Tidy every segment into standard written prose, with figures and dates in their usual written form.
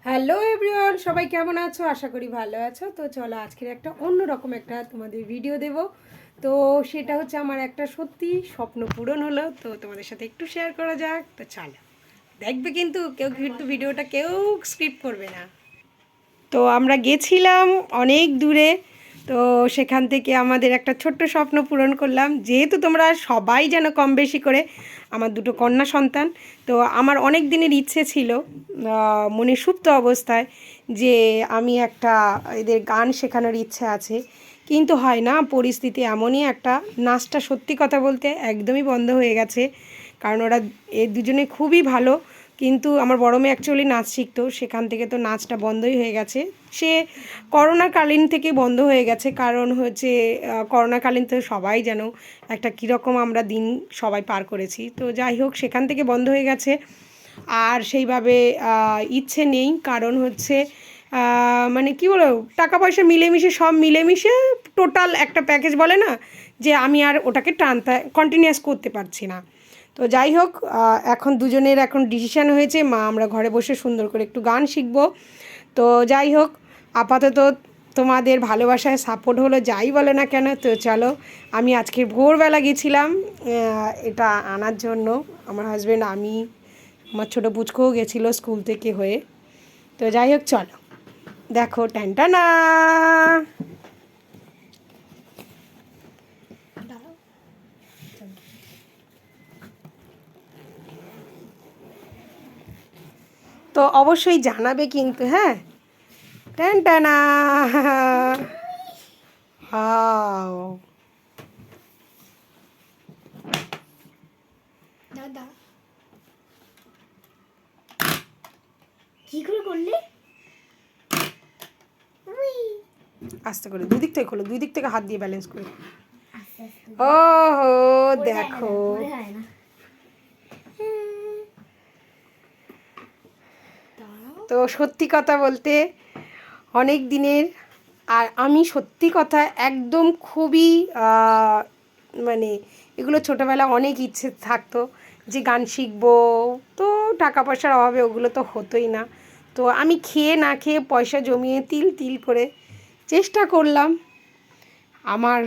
Hello everyone, সবাই কেমন আছো? আশা করি ভালো আছো। তো চলো আজকের একটা অন্যরকম একটা তোমাদের ভিডিও দেব। তো সেটা হচ্ছে আমার একটা সত্যি স্বপ্ন পূরণ হলো, তো তোমাদের সাথে একটু শেয়ার করা যাক। তো চলো দেখবে, কিন্তু ভিডিওটা কেউ স্ক্রিপ্ট করবে না। তো আমরা গেছিলাম অনেক দূরে। তো সেখান থেকে আমাদের একটা ছোট্ট স্বপ্ন পূরণ করলাম, যেহেতু তোমরা সবাই যেন কম বেশি করে আমার দুটো কন্যা সন্তান। তো আমার অনেক দিনের ইচ্ছে ছিল মনে সুপ্ত অবস্থায় যে আমি একটা এদের গান শেখানোর ইচ্ছে আছে, কিন্তু হয় না, পরিস্থিতি এমনই একটা। নাচটা সত্যি কথা বলতে একদমই বন্ধ হয়ে গেছে, কারণ ওরা দুজনে খুবই ভালো। কিন্তু আমার বড় মেয়ে অ্যাকচুয়ালি নাচ শিখতো, সেখান থেকে তো নাচটা বন্ধই হয়ে গেছে। সে করোনাকালীন থেকে বন্ধ হয়ে গেছে, কারণ হচ্ছে করোনাকালীন তো সবাই যেন একটা কীরকম আমরা দিন সবাই পার করেছি। তো যাই হোক, সেখান থেকে বন্ধ হয়ে গেছে। আর সেইভাবে ইচ্ছে নেই, কারণ হচ্ছে মানে কী বলো, টাকা পয়সা মিলেমিশে সব মিলেমিশে টোটাল একটা প্যাকেজ বলে না, যে আমি আর ওটাকে কন্টিনিউয়াস করতে পারছি না। তো যাই হোক, এখন দুজনের এখন ডিসিশান হয়েছে, মা আমরা ঘরে বসে সুন্দর করে একটু গান শিখব। তো যাই হোক, আপাতত তোমাদের ভালোবাসায় সাপোর্ট হলো, যাই বলে না কেন। তো চলো, আমি আজকে ভোরবেলা গেছিলাম এটা আনার জন্য। আমার হাজব্যান্ড, আমি, আমার ছোটো পুচকোও গেছিলো স্কুল থেকে হয়ে। তো যাই হোক, চলো দেখো টানটানা। তো অবশ্যই জানাবে কিন্তু, হ্যাঁ। টানটানা। হাও দাদা কি করে করলে? আস্তে করে দুই দিক থেকে খোলো, দুই দিক থেকে হাত দিয়ে ব্যালেন্স করে। আস্তে আস্তে ওহো দেখো, হয় না। তো সত্যি কথা বলতে অনেক দিনের, আর আমি সত্যি কথা একদম খুবই মানে এগুলো ছোটোবেলা অনেক ইচ্ছে থাকতো যে গান শিখবো। তো টাকা পয়সার অভাবে ওগুলো তো হতোই না। তো আমি খেয়ে না খেয়ে পয়সা জমিয়ে তিল তিল করে চেষ্টা করলাম। আমার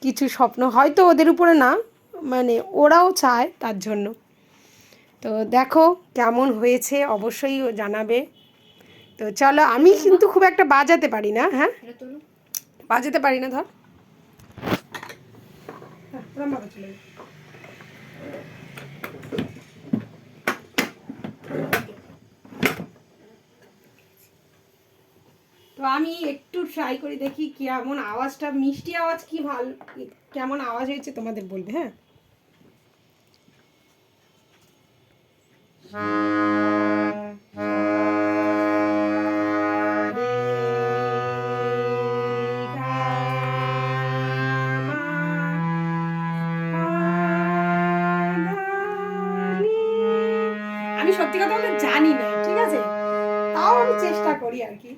কিছু স্বপ্ন হয়তো ওদের উপরে না, মানে ওরাও চায় তার জন্য। তো দেখো কেমন হয়েছে অবশ্যই জানাবে। তো চলো, আমি কিন্তু খুব একটা বাজাতে পারি না, হ্যাঁ বাজাতে পারি না, ধর তো আমি একটু ট্রাই করে দেখি কেমন আওয়াজটা, মিষ্টি আওয়াজ কি ভালো, কেমন আওয়াজ হয়েছে তোমাদের বলবে, হ্যাঁ। আমি সত্যি কথা বলতে জানি না, ঠিক আছে, তাও আমি চেষ্টা করি আর কি।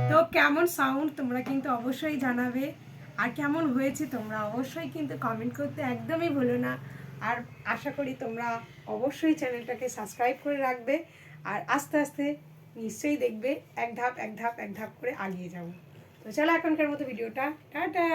তো কেমন সাউন্ড তোমরা কিন্তু অবশ্যই জানাবে, আর কেমন হয়েছে তোমরা অবশ্যই কিন্তু কমেন্ট করতে একদমই ভুলো না। আর আশা করি তোমরা অবশ্যই চ্যানেলটাকে সাবস্ক্রাইব করে রাখবে, আর আস্তে আস্তে নিশ্চয়ই দেখবে এক ধাপ এক ধাপ এক ধাপ করে আগিয়ে যাবো। তো চলো এখনকার মতো ভিডিওটা টাটা।